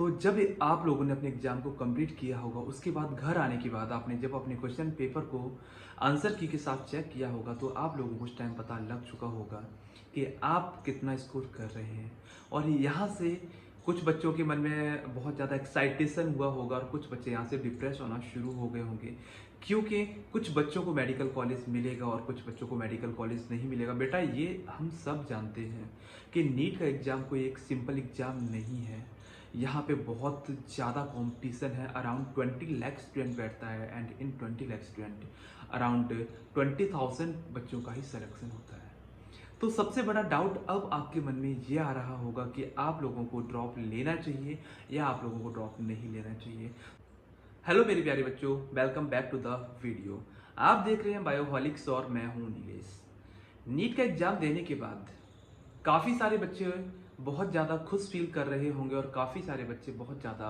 तो जब आप लोगों ने अपने एग्जाम को कंप्लीट किया होगा, उसके बाद घर आने के बाद आपने जब अपने क्वेश्चन पेपर को आंसर की के साथ चेक किया होगा, तो आप लोगों को उस टाइम पता लग चुका होगा कि आप कितना स्कोर कर रहे हैं। और यहाँ से कुछ बच्चों के मन में बहुत ज़्यादा एक्साइटेशन हुआ होगा और कुछ बच्चे यहाँ से डिप्रेस होना शुरू हो गए होंगे, क्योंकि कुछ बच्चों को मेडिकल कॉलेज मिलेगा और कुछ बच्चों को मेडिकल कॉलेज नहीं मिलेगा। बेटा, ये हम सब जानते हैं कि नीट का एग्ज़ाम कोई एक सिंपल एग्ज़ाम नहीं है। यहाँ पे बहुत ज़्यादा कंपटीशन है। अराउंड 20 लाख स्टूडेंट बैठता है and in 20 lakh student around 20,000 बच्चों का ही सिलेक्शन होता है। तो सबसे बड़ा डाउट अब आपके मन में ये आ रहा होगा कि आप लोगों को ड्रॉप लेना चाहिए या आप लोगों को ड्रॉप नहीं लेना चाहिए। हेलो मेरे प्यारे बच्चों, welcome back to the video. आप देख रहे हैं बायोहॉलिक्स और मैं हूं नीलेश। नीट का एग्जाम देने के बाद काफ़ी सारे बच्चे बहुत ज़्यादा खुश फील कर रहे होंगे और काफ़ी सारे बच्चे बहुत ज़्यादा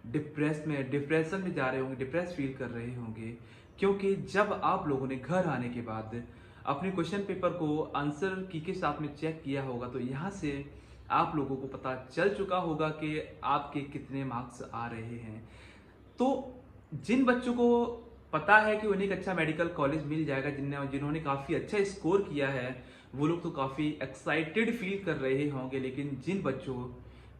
डिप्रेशन में जा रहे होंगे, डिप्रेस फील कर रहे होंगे, क्योंकि जब आप लोगों ने घर आने के बाद अपने क्वेश्चन पेपर को आंसर की के साथ में चेक किया होगा, तो यहाँ से आप लोगों को पता चल चुका होगा कि आपके कितने मार्क्स आ रहे हैं। तो जिन बच्चों को पता है कि उन्हें एक अच्छा मेडिकल कॉलेज मिल जाएगा, जिन्होंने काफ़ी अच्छा स्कोर किया है, वो लोग तो काफ़ी एक्साइटेड फील कर रहे होंगे। लेकिन जिन बच्चों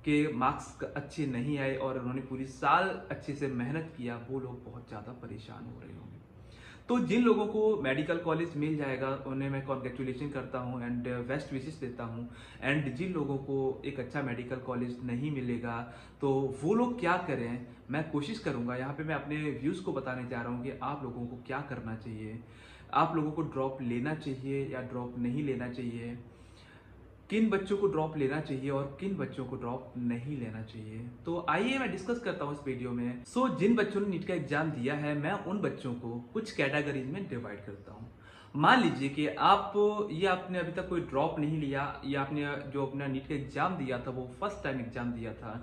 के मार्क्स अच्छे नहीं आए और उन्होंने पूरी साल अच्छे से मेहनत किया, वो लोग बहुत ज़्यादा परेशान हो रहे होंगे। तो जिन लोगों को मेडिकल कॉलेज मिल जाएगा, उन्हें मैं कॉन्ग्रेचुलेशन करता हूँ एंड बेस्ट विशेस देता हूँ। एंड जिन लोगों को एक अच्छा मेडिकल कॉलेज नहीं मिलेगा, तो वो लोग क्या करें, मैं कोशिश करूँगा। यहाँ पे मैं अपने व्यूज़ को बताने जा रहा हूँ कि आप लोगों को क्या करना चाहिए। आप लोगों को ड्रॉप लेना चाहिए या ड्रॉप नहीं लेना चाहिए, किन बच्चों को ड्रॉप लेना चाहिए और किन बच्चों को ड्रॉप नहीं लेना चाहिए। तो आइए मैं डिस्कस करता हूँ इस वीडियो में। जिन बच्चों ने नीट का एग्जाम दिया है, मैं उन बच्चों को कुछ कैटेगरीज में डिवाइड करता हूँ। मान लीजिए कि आपने अभी तक कोई ड्रॉप नहीं लिया, या आपने जो अपना नीट का एग्जाम दिया था वो फर्स्ट टाइम एग्जाम दिया था,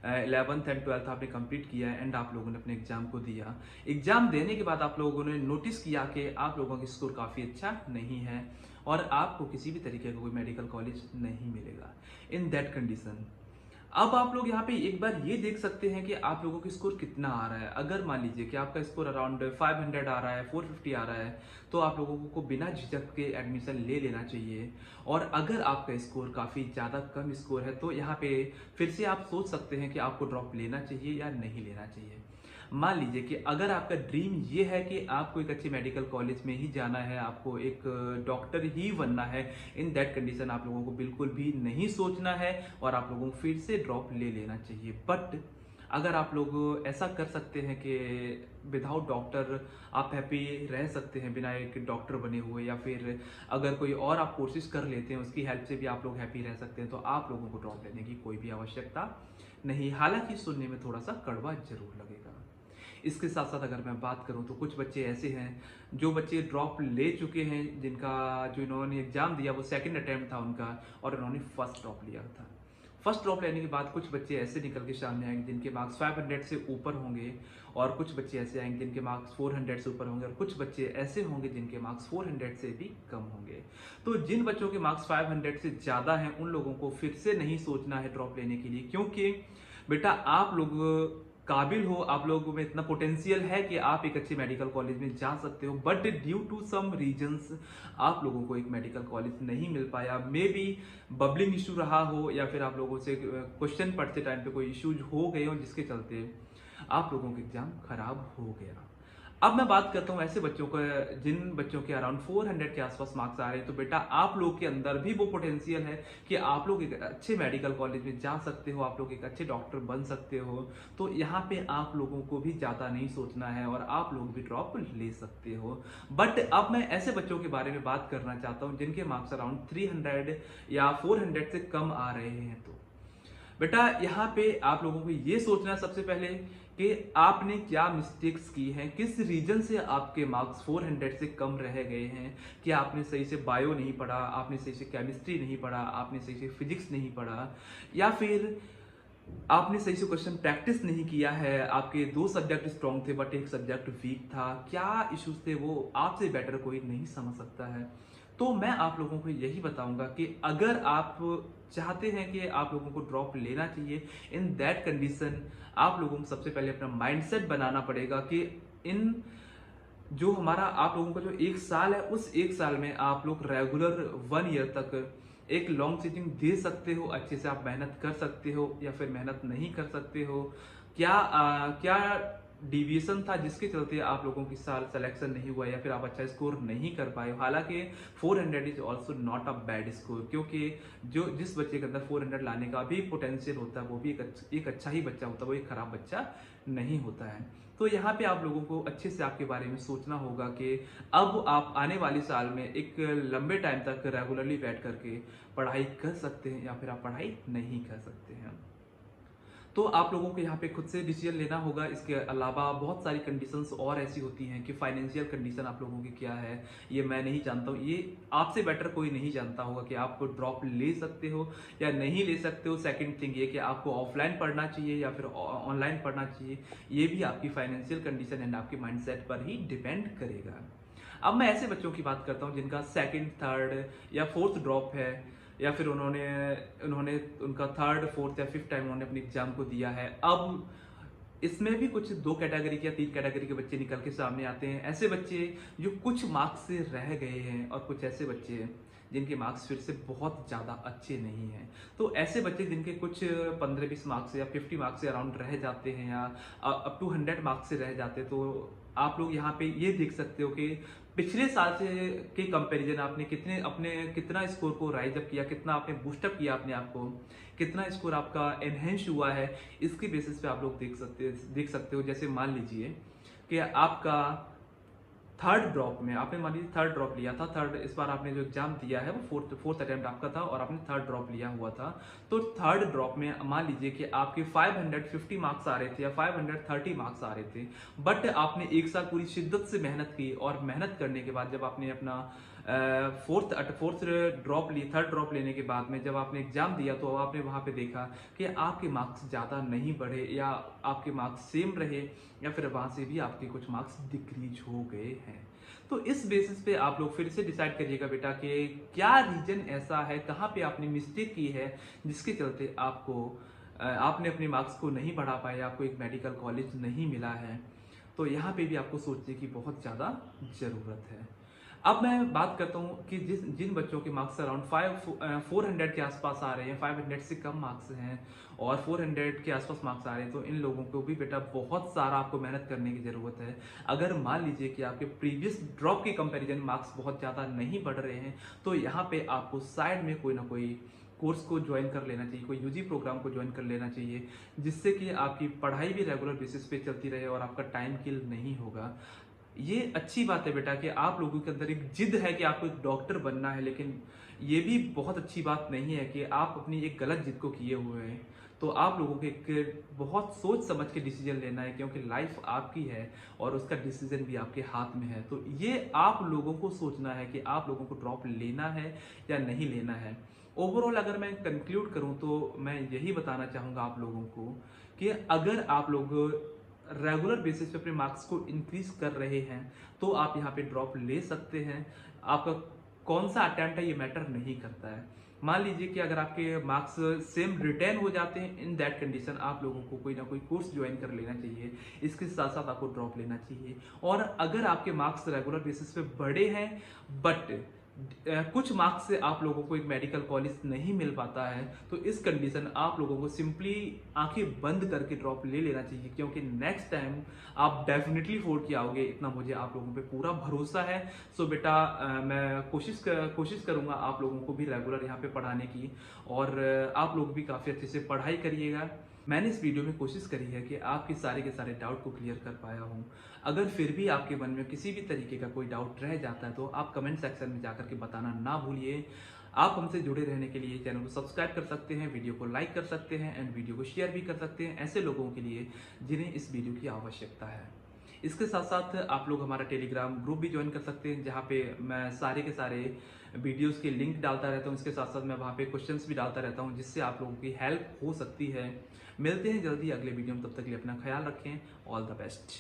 11th एंड 12th आपने कंप्लीट किया एंड आप लोगों ने अपने एग्जाम को दिया। एग्जाम देने के बाद आप लोगों ने नोटिस किया कि आप लोगों का स्कोर काफ़ी अच्छा नहीं है और आपको किसी भी तरीके का कोई मेडिकल कॉलेज नहीं मिलेगा। इन दैट कंडीशन अब आप लोग यहाँ पे एक बार ये देख सकते हैं कि आप लोगों का स्कोर कितना आ रहा है। अगर मान लीजिए कि आपका स्कोर अराउंड 500 आ रहा है, 450 आ रहा है, तो आप लोगों को बिना झिझक के एडमिशन ले लेना चाहिए। और अगर आपका स्कोर काफ़ी ज़्यादा कम स्कोर है, तो यहाँ पे फिर से आप सोच सकते हैं कि आपको ड्रॉप लेना चाहिए या नहीं लेना चाहिए। मान लीजिए कि अगर आपका ड्रीम ये है कि आपको एक अच्छे मेडिकल कॉलेज में ही जाना है, आपको एक डॉक्टर ही बनना है, इन दैट कंडीशन आप लोगों को बिल्कुल भी नहीं सोचना है और आप लोगों को फिर से ड्रॉप ले लेना चाहिए। बट अगर आप लोग ऐसा कर सकते हैं कि विदाउट डॉक्टर आप हैप्पी रह सकते हैं, बिना एक डॉक्टर बने हुए, या फिर अगर कोई और आप कोशिश कर लेते हैं, उसकी हेल्प से भी आप लोग हैप्पी रह सकते हैं, तो आप लोगों को ड्रॉप लेने की कोई भी आवश्यकता नहीं। हालांकि सुनने में थोड़ा सा कड़वा जरूर लगेगा। इसके साथ साथ अगर मैं बात करूं तो कुछ बच्चे ऐसे हैं जो बच्चे ड्रॉप ले चुके हैं, जो इन्होंने एग्जाम दिया वो सेकंड अटेम्प्ट था उनका और उन्होंने फर्स्ट ड्रॉप लिया था। फर्स्ट ड्रॉप लेने के बाद कुछ बच्चे ऐसे निकल के सामने आएंगे जिनके मार्क्स 500 से ऊपर होंगे, और कुछ बच्चे ऐसे आएंगे जिनके मार्क्स 400 से ऊपर होंगे, और कुछ बच्चे ऐसे होंगे जिनके मार्क्स 400 से भी कम होंगे। तो जिन बच्चों के मार्क्स 500 से ज़्यादा हैं, उन लोगों को फिर से नहीं सोचना है ड्रॉप लेने के लिए, क्योंकि बेटा आप लोग काबिल हो, आप लोगों में इतना पोटेंशियल है कि आप एक अच्छे मेडिकल कॉलेज में जा सकते हो। But due to some reasons आप लोगों को एक मेडिकल कॉलेज नहीं मिल पाया। मे बी बबलिंग इशू रहा हो, या फिर आप लोगों से क्वेश्चन पढ़ते टाइम पे कोई इश्यूज हो गए हो जिसके चलते आप लोगों का एग्जाम खराब हो गया। अब मैं बात करता हूँ ऐसे बच्चों का जिन बच्चों के अराउंड 400 के आसपास मार्क्स आ रहे हैं। तो बेटा आप लोग के अंदर भी वो पोटेंशियल है कि आप लोग एक अच्छे मेडिकल कॉलेज में जा सकते हो, आप लोग एक अच्छे डॉक्टर बन सकते हो। तो यहाँ पे आप लोगों को भी ज़्यादा नहीं सोचना है और आप लोग भी ड्रॉप ले सकते हो। बट अब मैं ऐसे बच्चों के बारे में बात करना चाहता हूँ जिनके मार्क्स अराउंड 300 या 400 से कम आ रहे हैं। तो बेटा यहाँ पे आप लोगों को ये सोचना है सबसे पहले कि आपने क्या मिस्टेक्स की हैं, किस रीजन से आपके मार्क्स 400 से कम रह गए हैं। कि आपने सही से बायो नहीं पढ़ा, आपने सही से केमिस्ट्री नहीं पढ़ा, आपने सही से फिजिक्स नहीं पढ़ा, या फिर आपने सही से क्वेश्चन प्रैक्टिस नहीं किया है, आपके 2 सब्जेक्ट स्ट्रॉन्ग थे बट एक सब्जेक्ट वीक था। क्या इश्यूज थे वो आपसे बेटर कोई नहीं समझ सकता है। तो मैं आप लोगों को यही बताऊंगा कि अगर आप चाहते हैं कि आप लोगों को ड्रॉप लेना चाहिए, इन दैट कंडीशन आप लोगों को सबसे पहले अपना माइंडसेट बनाना पड़ेगा कि इन जो हमारा आप लोगों का जो 1 साल है, उस 1 साल में आप लोग रेगुलर 1 ईयर तक एक लॉन्ग सीटिंग दे सकते हो, अच्छे से आप मेहनत कर सकते हो या फिर मेहनत नहीं कर सकते हो। क्या डिविएशन था जिसके चलते आप लोगों की साल सिलेक्शन नहीं हुआ या फिर आप अच्छा स्कोर नहीं कर पाए हो। हालांकि 400 is also not a bad score, क्योंकि जो जिस बच्चे के अंदर 400 लाने का भी पोटेंशियल होता है वो भी एक अच्छा ही बच्चा होता है, वो एक खराब बच्चा नहीं होता है। तो यहाँ पे आप लोगों को अच्छे से आपके बारे में सोचना होगा कि अब आप आने वाले साल में एक लंबे टाइम तक रेगुलरली बैठ करके पढ़ाई कर सकते हैं या फिर आप पढ़ाई नहीं कर सकते हैं। तो आप लोगों को यहाँ पे खुद से डिसीजन लेना होगा। इसके अलावा बहुत सारी कंडीशंस और ऐसी होती हैं कि फाइनेंशियल कंडीशन आप लोगों की क्या है, ये मैं नहीं जानता हूँ, ये आपसे बेटर कोई नहीं जानता होगा कि आप ड्रॉप ले सकते हो या नहीं ले सकते हो। सेकंड थिंग ये कि आपको ऑफलाइन पढ़ना चाहिए या फिर ऑनलाइन पढ़ना चाहिए, ये भी आपकी फाइनेंशियल कंडीशन एंड आपके माइंडसेट पर ही डिपेंड करेगा। अब मैं ऐसे बच्चों की बात करता हूँ जिनका सेकंड, थर्ड या फोर्थ ड्रॉप है, या फिर उन्होंने उन्होंने उनका थर्ड, फोर्थ या फिफ्थ टाइम उन्होंने अपने एग्जाम को दिया है। अब इसमें भी कुछ 2 कैटेगरी के या 3 कैटेगरी के बच्चे निकल के सामने आते हैं। ऐसे बच्चे जो कुछ मार्क्स से रह गए हैं और कुछ ऐसे बच्चे हैं जिनके मार्क्स फिर से बहुत ज़्यादा अच्छे नहीं हैं। तो ऐसे बच्चे जिनके कुछ 15-20 मार्क्स या 50 मार्क्स से अराउंड रह जाते हैं या अप टू 100 मार्क्स से रह जाते हैं, तो आप लोग यहाँ पे ये देख सकते हो कि पिछले साल से के कंपैरिजन आपने कितना स्कोर को राइज अप किया, कितना आपने बूस्टअप किया अपने आप को, कितना स्कोर आपका एनहेंस हुआ है, इसके बेसिस पे आप लोग देख सकते हो। जैसे मान लीजिए कि आपका थर्ड ड्रॉप में आपने मान लीजिए थर्ड ड्रॉप लिया था, थर्ड इस बार आपने जो एग्जाम दिया है वो फोर्थ अटेम्प्ट आपका था और आपने थर्ड ड्रॉप लिया हुआ था। तो थर्ड ड्रॉप में मान लीजिए कि आपके 550 मार्क्स आ रहे थे या 530 मार्क्स आ रहे थे, बट आपने 1 साल पूरी शिद्दत से मेहनत की और मेहनत करने के बाद जब आपने अपना फोर्थ ड्रॉप ली, थर्ड ड्रॉप लेने के बाद में जब आपने एग्जाम दिया तो आपने वहां पे देखा कि आपके मार्क्स ज़्यादा नहीं बढ़े या आपके मार्क्स सेम रहे या फिर वहां से भी आपके कुछ मार्क्स डिक्रीज हो गए हैं। तो इस बेसिस पे आप लोग फिर से डिसाइड करिएगा बेटा कि क्या रीजन ऐसा है, कहाँ पे आपने मिस्टेक की है जिसके चलते आपने अपने मार्क्स को नहीं बढ़ा पाए, आपको एक मेडिकल कॉलेज नहीं मिला है। तो यहाँ पे भी आपको सोचने की बहुत ज़्यादा ज़रूरत है। अब मैं बात करता हूँ कि जिन बच्चों के मार्क्स अराउंड 400 के आसपास आ रहे हैं, 500 से कम मार्क्स हैं और 400 के आसपास मार्क्स आ रहे हैं, तो इन लोगों को भी बेटा बहुत सारा आपको मेहनत करने की ज़रूरत है। अगर मान लीजिए कि आपके प्रीवियस ड्रॉप के कंपैरिजन मार्क्स बहुत ज़्यादा नहीं बढ़ रहे हैं, तो यहाँ पे आपको साइड में कोई ना कोई कोर्स को ज्वाइन कर लेना चाहिए, कोई यूजी प्रोग्राम को ज्वाइन कर लेना चाहिए, जिससे कि आपकी पढ़ाई भी रेगुलर बेसिस पे चलती रहे और आपका टाइम किल नहीं होगा। ये अच्छी बात है बेटा कि आप लोगों के अंदर एक जिद है कि आपको एक डॉक्टर बनना है, लेकिन ये भी बहुत अच्छी बात नहीं है कि आप अपनी एक गलत जिद को किए हुए हैं। तो आप लोगों को एक बहुत सोच समझ के डिसीजन लेना है, क्योंकि लाइफ आपकी है और उसका डिसीजन भी आपके हाथ में है। तो ये आप लोगों को सोचना है कि आप लोगों को ड्रॉप लेना है या नहीं लेना है। ओवरऑल अगर मैं कंक्लूड करूं तो मैं यही बताना चाहूँगा आप लोगों को कि अगर आप लोग रेगुलर बेसिस पे अपने मार्क्स को इंक्रीज कर रहे हैं तो आप यहाँ पे ड्रॉप ले सकते हैं। आपका कौन सा अटेम्प्ट है ये मैटर नहीं करता है। मान लीजिए कि अगर आपके मार्क्स सेम रिटेन हो जाते हैं, इन दैट कंडीशन आप लोगों को कोई ना कोई कोर्स ज्वाइन कर लेना चाहिए, इसके साथ साथ आपको ड्रॉप लेना चाहिए। और अगर आपके मार्क्स रेगुलर बेसिस पे बढ़े हैं बट कुछ मार्क्स से आप लोगों को एक मेडिकल कॉलेज नहीं मिल पाता है, तो इस कंडीशन आप लोगों को सिंपली आंखें बंद करके ड्रॉप ले लेना चाहिए, क्योंकि नेक्स्ट टाइम आप डेफिनेटली फोड़ के आओगे, इतना मुझे आप लोगों पे पूरा भरोसा है। सो बेटा मैं कोशिश करूंगा आप लोगों को भी रेगुलर यहाँ पे पढ़ाने की, और आप लोग भी काफ़ी अच्छे से पढ़ाई करिएगा। मैंने इस वीडियो में कोशिश करी है कि आपके सारे के सारे डाउट को क्लियर कर पाया हूँ। अगर फिर भी आपके मन में किसी भी तरीके का कोई डाउट रह जाता है तो आप कमेंट सेक्शन में जाकर के बताना ना भूलिए। आप हमसे जुड़े रहने के लिए चैनल को सब्सक्राइब कर सकते हैं, वीडियो को लाइक कर सकते हैं एंड वीडियो को शेयर भी कर सकते हैं ऐसे लोगों के लिए जिन्हें इस वीडियो की आवश्यकता है। इसके साथ साथ आप लोग हमारा टेलीग्राम ग्रुप भी ज्वाइन कर सकते हैं, जहाँ पे मैं सारे के सारे वीडियोस के लिंक डालता रहता हूँ। इसके साथ साथ मैं वहाँ पे क्वेश्चंस भी डालता रहता हूँ, जिससे आप लोगों की हेल्प हो सकती है। मिलते हैं जल्दी अगले वीडियो में, तब तक के लिए अपना ख्याल रखें। All the best.